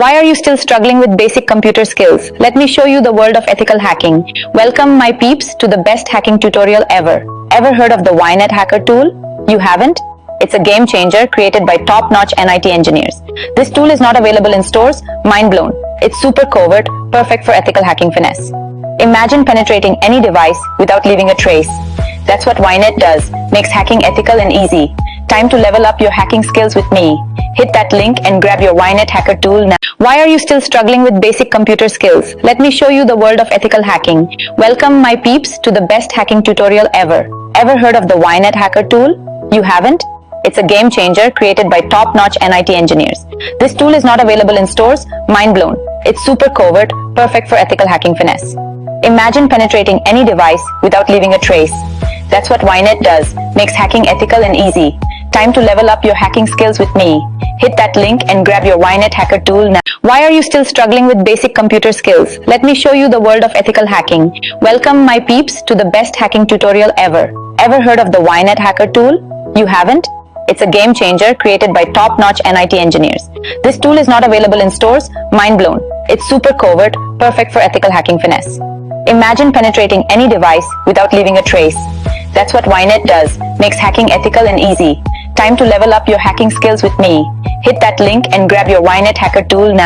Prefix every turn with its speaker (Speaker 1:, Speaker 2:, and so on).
Speaker 1: Why are you still struggling with basic computer skills? Let me show you the world of ethical hacking. Welcome, my peeps, to the best hacking tutorial ever. Ever heard of the Ynet hacker tool? You haven't? It's a game changer created by top-notch NIT engineers. This tool is not available in stores. Mind blown. It's super covert, perfect for ethical hacking finesse. Imagine penetrating any device without leaving a trace. That's what Ynet does, makes hacking ethical and easy. Time to level up your hacking skills with me. Hit that link and grab your Ynet hacker tool now. Why are you still struggling with basic computer skills? Let me show you the world of ethical hacking. Welcome, my peeps, to the best hacking tutorial ever. Ever heard of the Ynet hacker tool? You haven't? It's a game changer created by top-notch NIT engineers. This tool is not available in stores. Mind blown. It's super covert, perfect for ethical hacking finesse. Imagine penetrating any device without leaving a trace. That's what Ynet does, makes hacking ethical and easy. Time to level up your hacking skills with me. Hit that link and grab your Ynet hacker tool now. Why are you still struggling with basic computer skills? Let me show you the world of ethical hacking. Welcome, my peeps, to the best hacking tutorial ever. Ever heard of the Ynet hacker tool? You haven't? It's a game changer created by top-notch NIT engineers. This tool is not available in stores. Mind blown. It's super covert, perfect for ethical hacking finesse. Imagine penetrating any device without leaving a trace. That's what Ynet does, makes hacking ethical and easy. Time to level up your hacking skills with me. Hit that link and grab your Ynet hacker tool now.